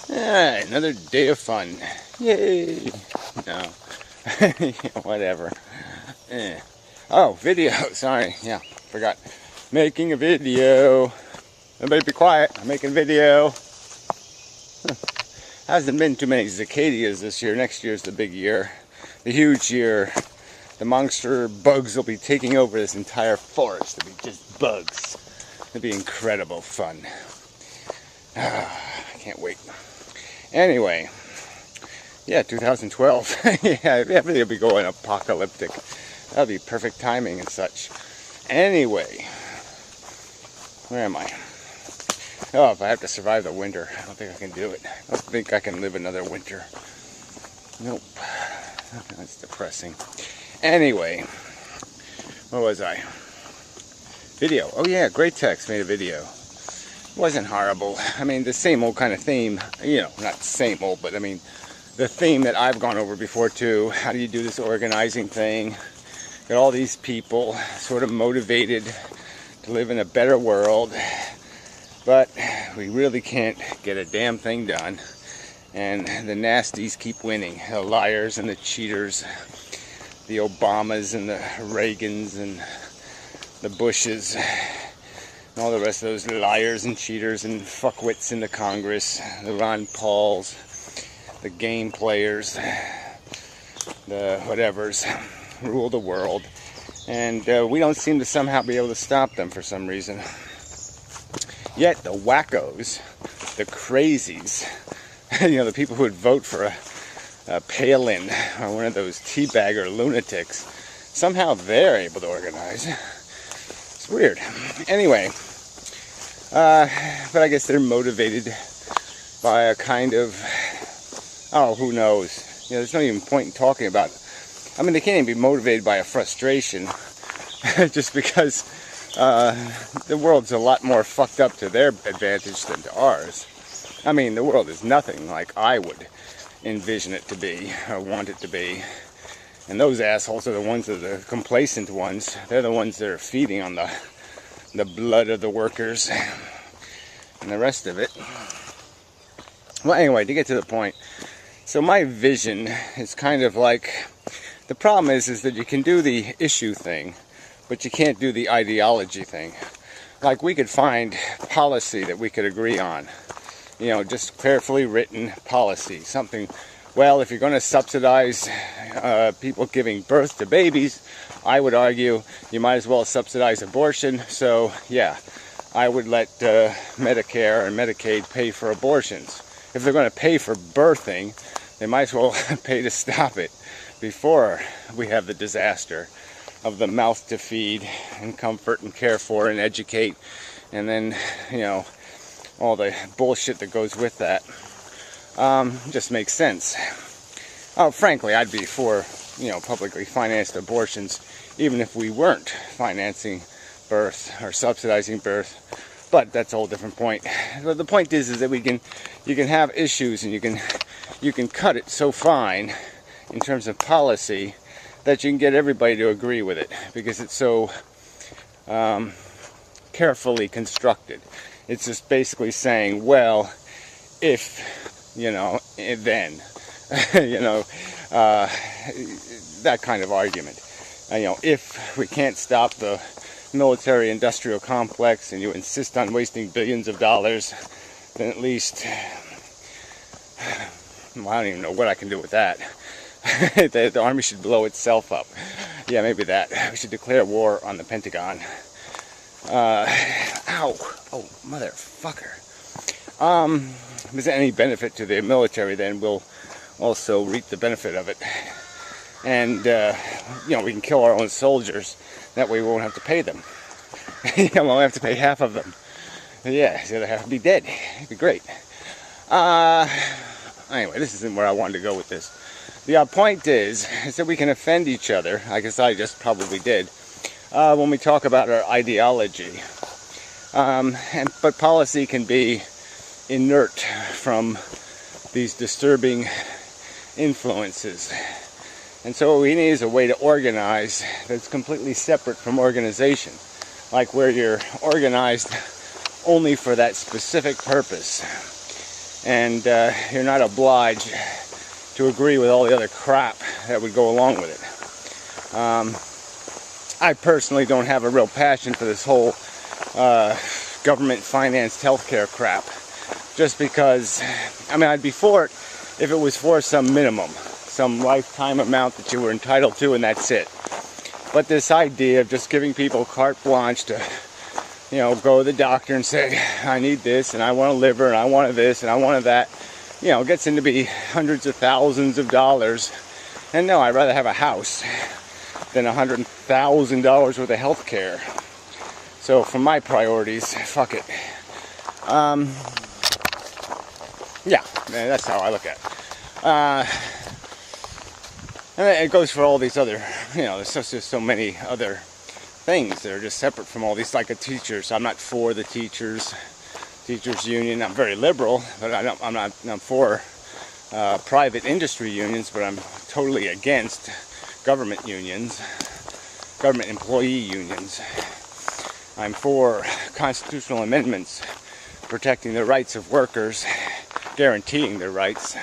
Another day of fun. Yay! No. Whatever. Oh, video. Sorry. Yeah, forgot. Making a video. Everybody be quiet. I'm making a video. Hasn't been too many cicadas this year. Next year's the big year. The huge year. The monster bugs will be taking over this entire forest. It'll be just bugs. It'll be incredible fun. I can't wait. Anyway, yeah, 2012. Yeah, everything will be going apocalyptic. That'll be perfect timing and such. Anyway, where am I? Oh, if I have to survive the winter, I don't think I can do it. I don't think I can live another winter. Nope. That's depressing. Anyway, where was I? Video. Oh yeah, gratex made a video. Wasn't horrible. I mean, the same old kind of theme, you know, not same old, but I mean, the theme that I've gone over before too. How do you do this organizing thing? Got all these people sort of motivated to live in a better world, but we really can't get a damn thing done. And the nasties keep winning. The liars and the cheaters, the Obamas and the Reagans and the Bushes, and all the rest of those liars and cheaters and fuckwits in the Congress, the Ron Pauls, the game players, the whatevers, rule the world. And we don't seem to somehow be able to stop them for some reason. Yet the wackos, the crazies, you know, the people who would vote for a Palin or one of those teabagger lunatics, somehow they're able to organize. It's weird. Anyway, but I guess they're motivated by a kind of, oh, who knows? You know, there's no even point in talking about it. I mean, they can't even be motivated by a frustration just because the world's a lot more fucked up to their advantage than to ours. I mean, the world is nothing like I would envision it to be or want it to be. And those assholes are the ones that are the complacent ones. They're the ones that are feeding on the blood of the workers and the rest of it. Well, anyway, to get to the point. So my vision is kind of like, the problem is that you can do the issue thing, but you can't do the ideology thing. Like, we could find policy that we could agree on. You know, just carefully written policy. Something, well, if you're going to subsidize people giving birth to babies, I would argue you might as well subsidize abortion. So, yeah, I would let Medicare and Medicaid pay for abortions. If they're going to pay for birthing, they might as well pay to stop it before we have the disaster of the mouth to feed and comfort and care for and educate, and then, you know, all the bullshit that goes with that. Just makes sense. Oh, frankly, I'd be for, you know, publicly financed abortions, even if we weren't financing birth or subsidizing birth. But that's a whole different point. But the point is that you can have issues and you can cut it so fine in terms of policy that you can get everybody to agree with it, because it's so carefully constructed. It's just basically saying, well, if, you know, then, you know, that kind of argument. You know, if we can't stop the military-industrial complex and you insist on wasting billions of dollars, then at least, well, I don't even know what I can do with that. The army should blow itself up. Yeah, maybe that. We should declare war on the Pentagon. Ow! Oh, motherfucker. If there's any benefit to the military, then we'll also reap the benefit of it. And, you know, we can kill our own soldiers. That way we won't have to pay them. We won't have to pay half of them. Yeah, the other half would be dead. It'd be great. Anyway, this isn't where I wanted to go with this. The point is that we can offend each other, I guess I just probably did, when we talk about our ideology. But policy can be inert from these disturbing influences. And so what we need is a way to organize that's completely separate from organization. Like where you're organized only for that specific purpose. and you're not obliged to agree with all the other crap that would go along with it. I personally don't have a real passion for this whole government-financed healthcare crap, just because, I mean, I'd be for it if it was for some minimum, some lifetime amount that you were entitled to, and that's it. But this idea of just giving people carte blanche to, you know, go to the doctor and say, I need this, and I want a liver, and I want this, and I want that, you know, gets into be hundreds of thousands of dollars. And no, I'd rather have a house than $100,000 worth of health care. So for my priorities, fuck it. Yeah, that's how I look at it. And it goes for all these other, you know, there's just so many other things that are just separate from all these, like a teacher. So I'm not for the teachers union. I'm very liberal, but I'm for private industry unions, but I'm totally against government unions, government employee unions. I'm for constitutional amendments protecting the rights of workers, guaranteeing their rights.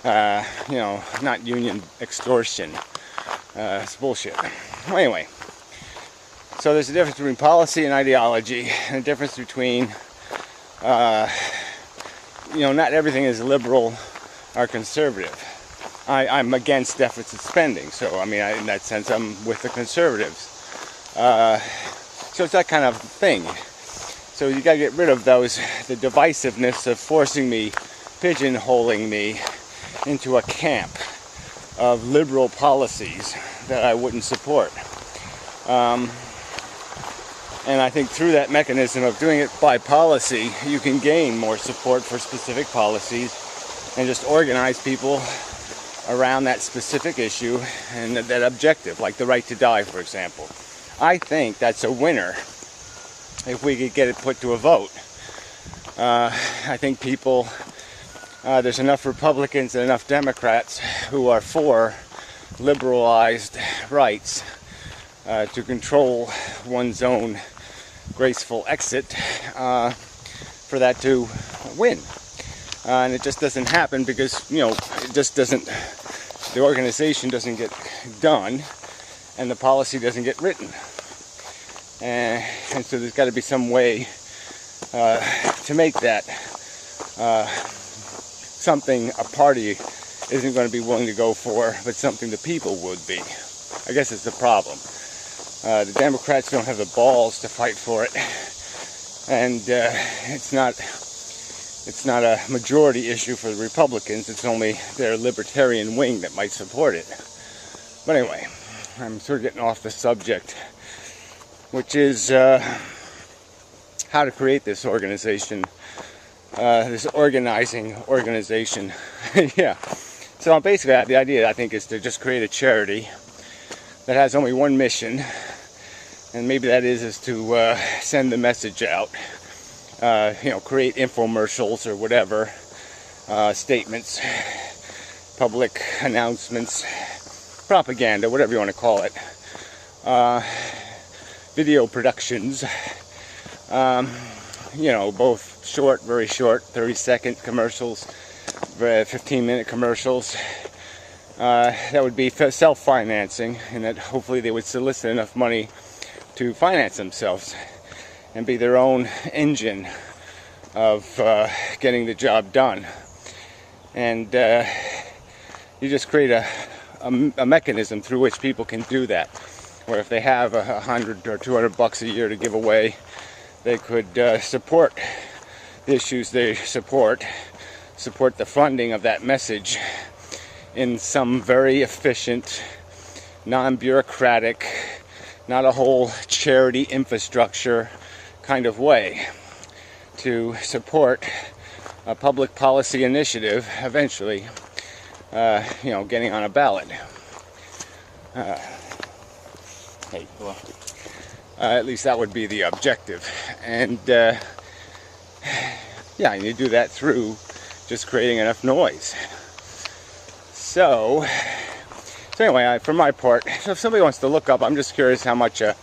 You know, not union extortion. It's bullshit. Well, anyway, so there's a difference between policy and ideology, and a difference between, you know, not everything is liberal or conservative. I'm against deficit spending, so I mean, in that sense, I'm with the conservatives. So it's that kind of thing. So you gotta get rid of the divisiveness of forcing me, pigeonholing me into a camp of liberal policies that I wouldn't support. And I think through that mechanism of doing it by policy, you can gain more support for specific policies and just organize people around that specific issue and that objective, like the right to die, for example. I think that's a winner if we could get it put to a vote. I think people, there's enough Republicans and enough Democrats who are for liberalized rights to control one's own graceful exit for that to win. And it just doesn't happen because, you know, it just doesn't, the organization doesn't get done and the policy doesn't get written. And so there's got to be some way to make that something a party isn't going to be willing to go for, but something the people would be. I guess it's the problem. The Democrats don't have the balls to fight for it, and it's not a majority issue for the Republicans. It's only their libertarian wing that might support it. But anyway, I'm sort of getting off the subject, which is how to create this organization, this organizing organization. Yeah. So basically, the idea, I think, is to just create a charity that has only one mission, and maybe that is to send the message out. You know, create infomercials or whatever, statements, public announcements, propaganda, whatever you want to call it. Video productions, you know, both short, very short, 30-second commercials, 15-minute commercials. That would be self-financing, and that hopefully they would solicit enough money to finance themselves and be their own engine of getting the job done. And you just create a mechanism through which people can do that. Where if they have $100 or $200 a year to give away, they could support the issues they support the funding of that message in some very efficient, non-bureaucratic, not a whole charity infrastructure kind of way to support a public policy initiative eventually, you know, getting on a ballot. Hey, hello. At least that would be the objective. And yeah, you do that through just creating enough noise. So anyway, for my part, so if somebody wants to look up, I'm just curious how much a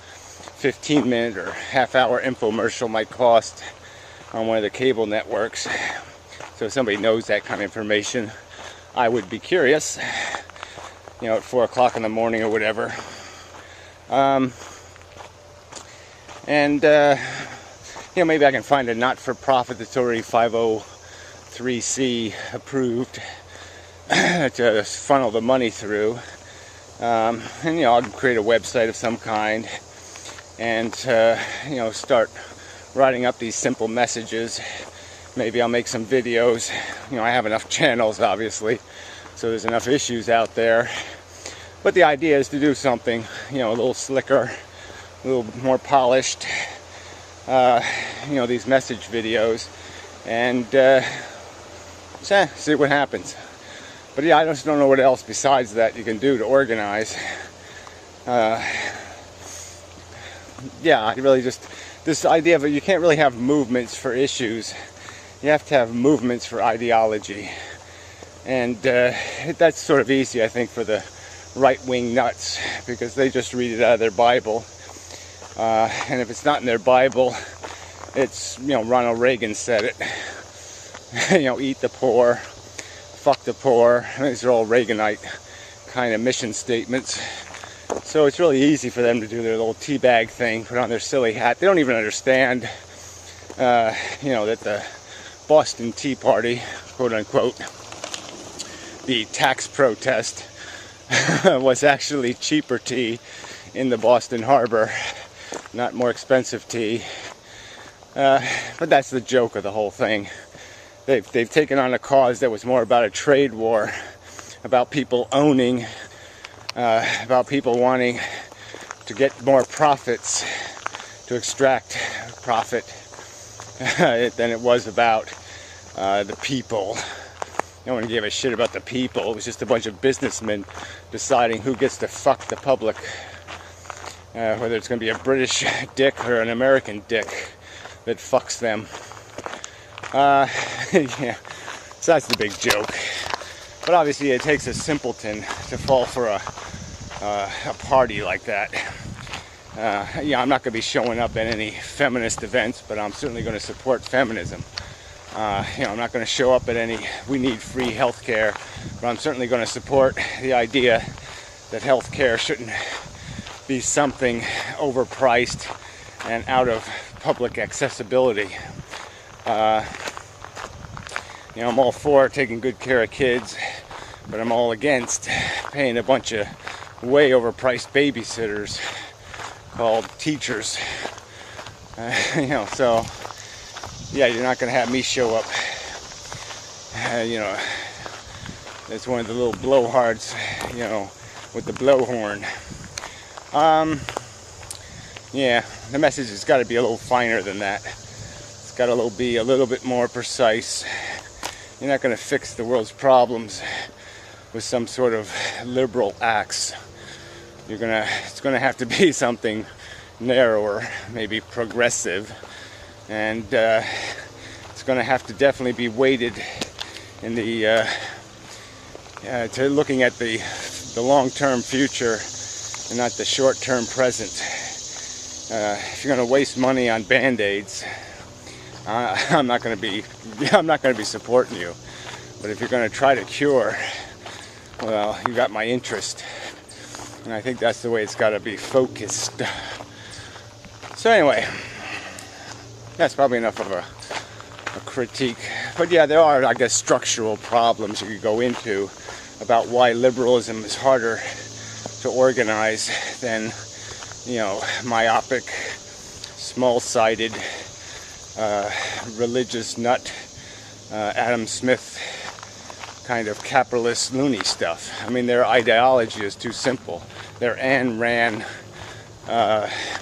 15-minute or half-hour infomercial might cost on one of the cable networks. So if somebody knows that kind of information, I would be curious, you know, at 4 o'clock in the morning or whatever. You know, maybe I can find a not-for-profit that's already 503c approved to funnel the money through. And, you know, I'll create a website of some kind and, you know, start writing up these simple messages. Maybe I'll make some videos. You know, I have enough channels, obviously, so there's enough issues out there. But the idea is to do something, you know, a little slicker, a little more polished, you know, these message videos, and see what happens. But yeah, I just don't know what else besides that you can do to organize. Yeah, I really just, this idea of you can't really have movements for issues. You have to have movements for ideology. And that's sort of easy, I think, for the right-wing nuts, because they just read it out of their Bible. And if it's not in their Bible, it's, you know, Ronald Reagan said it. You know, eat the poor, fuck the poor. These are all Reaganite kind of mission statements. So it's really easy for them to do their little teabag thing, put on their silly hat. They don't even understand, you know, that the Boston Tea Party, quote unquote, the tax protest, was actually cheaper tea in the Boston Harbor, not more expensive tea. But that's the joke of the whole thing. They've taken on a cause that was more about a trade war, about people owning, about people wanting to get more profits, to extract profit, than it was about the people. No one gave a shit about the people. It was just a bunch of businessmen deciding who gets to fuck the public, whether it's going to be a British dick or an American dick that fucks them. Yeah, so that's the big joke. But obviously it takes a simpleton to fall for a party like that. Yeah, I'm not going to be showing up at any feminist events, but I'm certainly going to support feminism. You know, I'm not going to show up at any "we need free health care," but I'm certainly going to support the idea that health care shouldn't be something overpriced and out of public accessibility. You know, I'm all for taking good care of kids, but I'm all against paying a bunch of way overpriced babysitters called teachers. You know, so yeah, you're not going to have me show up, you know, as one of the little blowhards, you know, with the blowhorn. Yeah, the message has got to be a little finer than that. It's got to be a little bit more precise. You're not going to fix the world's problems with some sort of liberal axe. It's going to have to be something narrower, maybe progressive. And it's going to have to definitely be weighted in the to looking at the long-term future and not the short-term present. If you're going to waste money on Band-Aids, I'm not going to be supporting you. But if you're going to try to cure, well, you got my interest, and I think that's the way it's got to be focused. So anyway, that's probably enough of a critique. But yeah, there are, I guess, structural problems you could go into about why liberalism is harder to organize than, you know, myopic, small-sided, religious nut, Adam Smith kind of capitalist loony stuff. I mean, their ideology is too simple. Their Ayn Rand,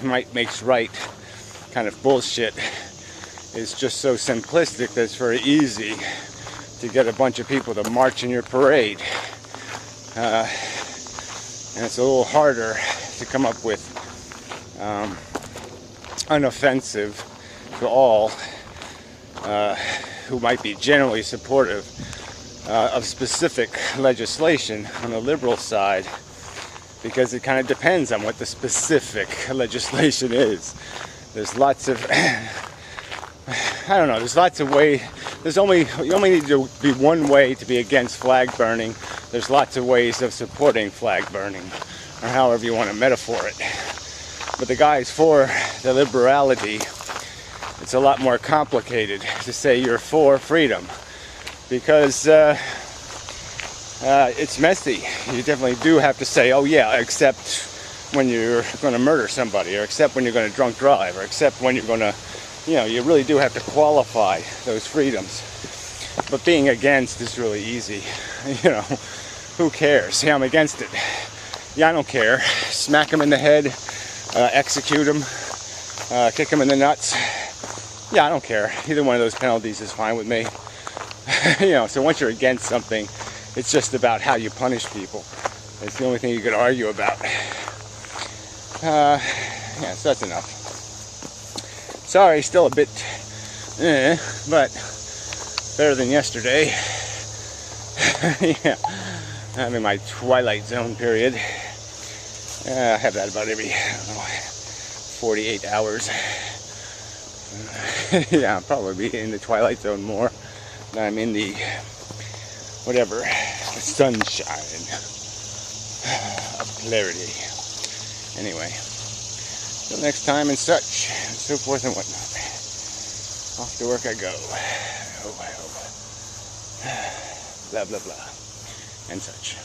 might makes right kind of bullshit is just so simplistic that it's very easy to get a bunch of people to march in your parade. And it's a little harder to come up with unoffensive to all who might be generally supportive of specific legislation on the liberal side, because it kind of depends on what the specific legislation is. There's lots of there's you only need to be one way to be against flag burning. There's lots of ways of supporting flag burning, or however you want to metaphor it. But the guys for the liberality, it's a lot more complicated to say you're for freedom, because it's messy. You definitely do have to say, oh yeah, except when you're going to murder somebody, or except when you're going to drunk drive, or except when you're going to, you really do have to qualify those freedoms. But being against is really easy. Who cares? Yeah, I'm against it. Yeah, I don't care. Smack them in the head, execute them, kick them in the nuts. Yeah, I don't care. Either one of those penalties is fine with me. So once you're against something, it's just about how you punish people. It's the only thing you could argue about. Yeah, so that's enough. Sorry, still a bit, but better than yesterday. Yeah, I'm in my twilight zone period. I have that about every, 48 hours. Yeah, I'll probably be in the twilight zone more than I'm in the, whatever, the sunshine of clarity. Anyway, till next time and such, and so forth and whatnot. Off to work I go. I hope. Blah, blah, blah, and such.